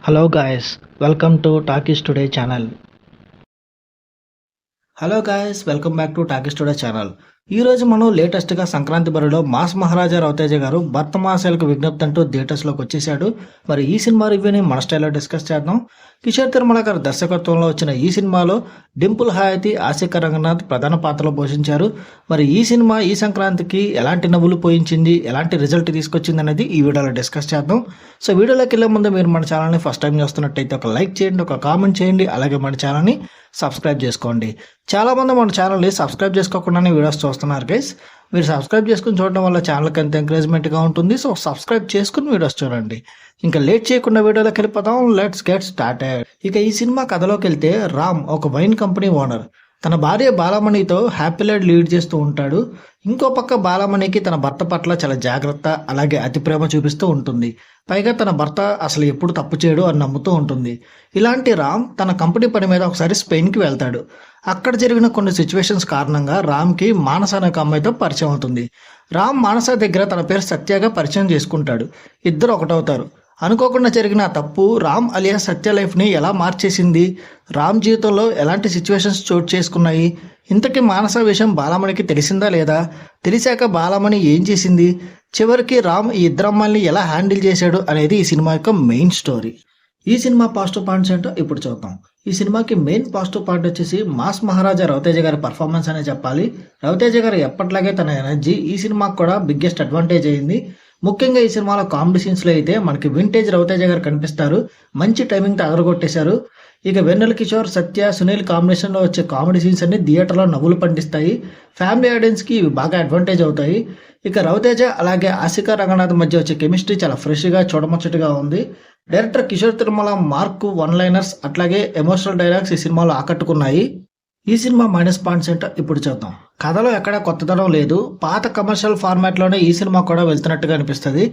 Hello guys, welcome to Talkies Today channel. Hello guys, welcome back to talkies today channel. ఈ రోజు మనం లేటెస్ట్గా సంక్రాంతి బరిలో మాస్ మహారాజా రవితేజ గారు భర్త మహాశైలకు విజ్ఞప్తి అంటూ థియేటర్స్లోకి వచ్చేసాడు. మరి ఈ సినిమా రివ్యూని మన స్టైల్లో డిస్కస్ చేద్దాం. కిషోర్ తిరుమల గారు దర్శకత్వంలో వచ్చిన ఈ సినిమాలో డింపుల్ హయాతి, ఆసికా రంగనాథ్ ప్రధాన పాత్రలో పోషించారు. మరి ఈ సినిమా ఈ సంక్రాంతికి ఎలాంటి నవ్వులు పోయించింది, ఎలాంటి రిజల్ట్ తీసుకొచ్చింది అనేది ఈ వీడియోలో డిస్కస్ చేద్దాం. సో వీడియోలోకి వెళ్ళే ముందు మీరు మన ఛానల్ని ఫస్ట్ టైం చూస్తున్నట్టయితే ఒక లైక్ చేయండి, ఒక కామెంట్ చేయండి, అలాగే మన ఛానల్ని సబ్స్క్రైబ్ చేసుకోండి. చాలామంది మన ఛానల్ని సబ్స్క్రైబ్ చేసుకోకుండానే వీడియోస్ చూస్తున్నారు గైస్. మీరు సబ్స్క్రైబ్ చేసుకుని చూడడం వల్ల ఛానల్కి ఎంత ఎంకరేజ్మెంట్గా ఉంటుంది. సో సబ్స్క్రైబ్ చేసుకుని వీడియోస్ చూడండి. ఇంకా లేట్ చేయకుండా వీడియోలోకి వెళ్ళిపోతాం. Let's get started. ఇక ఈ సినిమా కథలోకి వెళ్తే, రామ్ ఒక వైన్ కంపెనీ ఓనర్. తన భార్య బాలమణితో హ్యాపీ లైఫ్ లీడ్ చేస్తూ ఉంటాడు. ఇంకో పక్క బాలమణికి తన భర్త పట్ల చాలా జాగ్రత్త, అలాగే అతి ప్రేమ చూపిస్తూ ఉంటుంది. పైగా తన భర్త అసలు ఎప్పుడు తప్పు చేయడు అని నమ్ముతూ ఉంటుంది. ఇలాంటి రామ్ తన కంపెనీ పని మీద ఒకసారి స్పెయిన్కి వెళ్తాడు. అక్కడ జరిగిన కొన్ని సిచ్యువేషన్స్ కారణంగా రామ్కి మానస అనే ఒక అమ్మాయితో పరిచయం అవుతుంది. రామ్ మానస దగ్గర తన పేరు సత్యగా పరిచయం చేసుకుంటాడు. ఇద్దరు ఒకటవుతారు. అనుకోకుండా జరిగిన తప్పు రామ్ అలియా సత్య లైఫ్ని ఎలా మార్చేసింది, రామ్ జీవితంలో ఎలాంటి సిచ్యువేషన్స్ చోటు చేసుకున్నాయి, ఇంతకీ మానస విషయం బాలమణికి తెలిసిందా లేదా, తెలిసాక బాలమణి ఏం చేసింది, చివరికి రామ్ ఈ ఇద్దరు అమ్మాయిల్ని ఎలా హ్యాండిల్ చేశాడు అనేది ఈ సినిమా యొక్క మెయిన్ స్టోరీ. ఈ సినిమా పాజిటివ్ పాయింట్స్ ఏంటో ఇప్పుడు చూద్దాం. ఈ సినిమాకి మెయిన్ పాజిటివ్ పాయింట్ వచ్చేసి మాస్ మహారాజా రవితేజ గారి పర్ఫార్మెన్స్ అనే చెప్పాలి. రవితేజ గారు ఎప్పటిలాగే తన ఎనర్జీ ఈ సినిమాకి కూడా బిగ్గెస్ట్ అడ్వాంటేజ్ అయింది. ముఖ్యంగా ఈ సినిమాలో కామెడీ సీన్స్లో అయితే మనకి వింటేజ్ రవితేజ గారు కనిపిస్తారు. మంచి టైమింగ్తో అదరగొట్టేశారు. ఇక వెన్నెల కిషోర్, సత్య, సునీల్ కాంబినేషన్లో వచ్చే కామెడీ సీన్స్ అన్ని థియేటర్లో నవ్వులు పండిస్తాయి. ఫ్యామిలీ ఆడియన్స్కి ఇవి బాగా అడ్వాంటేజ్ అవుతాయి. ఇక రవితేజ అలాగే ఆసికా రంగనాథ్ మధ్య వచ్చే కెమిస్ట్రీ చాలా ఫ్రెష్గా, చూడముచ్చటగా ఉంది. Director Kishore Tirumala mark, one liners అట్లాగే ఎమోషనల్ డైలాగ్స్ ఈ సినిమాలో ఆకట్టుకున్నాయి. ఈ సినిమా మైనస్ పాయింట్స్ ఏంటో ఇప్పుడు చూద్దాం. కథలో ఎక్కడ కొత్తదనం లేదు. పాత కమర్షియల్ ఫార్మాట్లోనే ఈ సినిమా కూడా వెళ్తున్నట్టుగా అనిపిస్తుంది.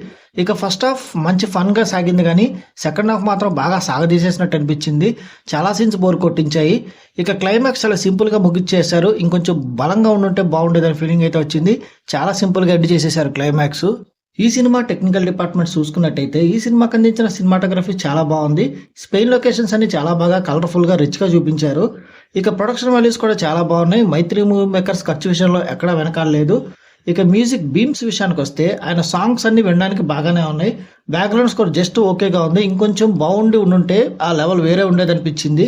ఇక ఫస్ట్ హాఫ్ మంచి ఫన్గా సాగింది, కానీ సెకండ్ హాఫ్ మాత్రం బాగా సాగదీసేసినట్టు అనిపించింది. చాలా సీన్స్ బోర్ కొట్టించాయి. ఇక క్లైమాక్స్ చాలా సింపుల్గా ముగిచ్చేశారు. ఇంకొంచెం బలంగా ఉండుంటే బాగుండేదని ఫీలింగ్ అయితే వచ్చింది. చాలా సింపుల్గా ఎండ్ చేసేసారు క్లైమాక్స్. ఈ సినిమా టెక్నికల్ డిపార్ట్మెంట్ చూసుకున్నట్టయితే ఈ సినిమాకి అందించిన సినిమాటోగ్రఫీ చాలా బాగుంది. స్పెయిన్ లొకేషన్స్ అన్ని చాలా బాగా కలర్ఫుల్గా, రిచ్గా చూపించారు. ఇక ప్రొడక్షన్ వాల్యూస్ కూడా చాలా బాగున్నాయి. మైత్రి మూవీ మేకర్స్ ఖర్చు విషయంలో ఎక్కడా వెనకాలేదు. ఇక మ్యూజిక్ బీమ్స్ విషయానికి వస్తే ఆయన సాంగ్స్ అన్ని వినడానికి బాగానే ఉన్నాయి. బ్యాక్గ్రౌండ్ స్కోర్ జస్ట్ ఓకేగా ఉంది. ఇంకొంచెం బాగుండి ఉండుంటే ఆ లెవెల్ వేరే ఉండేదనిపించింది.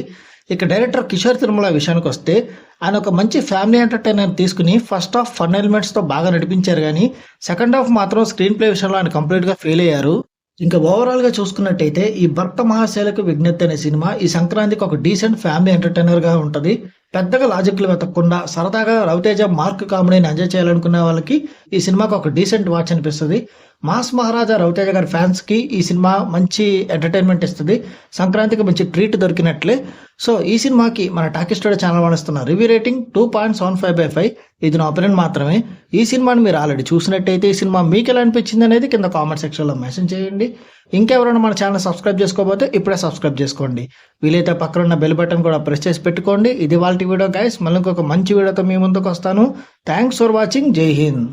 ఇక డైరెక్టర్ కిషోర్ తిరుమల విషయానికి వస్తే ఆయన ఒక మంచి ఫ్యామిలీ ఎంటర్టైనర్ తీసుకుని ఫస్ట్ హాఫ్ ఫన్ ఎలిమెంట్స్తో బాగా నడిపించారు, కానీ సెకండ్ హాఫ్ మాత్రం స్క్రీన్ ప్లే విషయంలో ఆయన కంప్లీట్గా ఫెయిల్ అయ్యారు. ఇంకా ఓవరాల్గా చూసుకున్నట్టయితే ఈ భర్త మహాశైలకు విజ్ఞప్తి అనే సినిమా ఈ సంక్రాంతికి ఒక డీసెంట్ ఫ్యామిలీ ఎంటర్టైనర్గా ఉంటుంది. పెద్దగా లాజిక్లు వెతకకుండా సరదాగా రవితేజ మార్క్ కామెడీని ఎంజాయ్ చేయాలనుకునే వాళ్ళకి ఈ సినిమాకి ఒక డీసెంట్ వాచ్ అనిపిస్తుంది. మాస్ మహారాజా రవితేజ గారి ఫ్యాన్స్కి ఈ సినిమా మంచి ఎంటర్టైన్మెంట్ ఇస్తుంది. సంక్రాంతికి మంచి ట్రీట్ దొరికినట్లే. సో ఈ సినిమాకి మన టాకీస్ టుడే ఛానల్ వాడిస్తున్న రివ్యూ రేటింగ్ 2.75/5. ఇది నా ఒపీనియన్ మాత్రమే. ఈ సినిమాని మీరు ఆల్రెడీ చూసినట్టయితే ఈ సినిమా మీకు ఎలా అనిపించింది అనేది కింద కామెంట్ సెక్షన్లో మెసేజ్ చేయండి. ఇంకెవరైనా మన ఛానల్ సబ్స్క్రైబ్ చేసుకోకపోతే ఇప్పుడే సబ్స్క్రైబ్ చేసుకోండి. వీలైతే పక్కన ఉన్న బెల్ బటన్ కూడా ప్రెస్ చేసి పెట్టుకోండి. ఇది వాళ్ళ వీడియో గైస్. మళ్ళీ ఇంకొక మంచి వీడియోతో మీ ముందుకు వస్తాను. Thanks for watching. జై హింద్.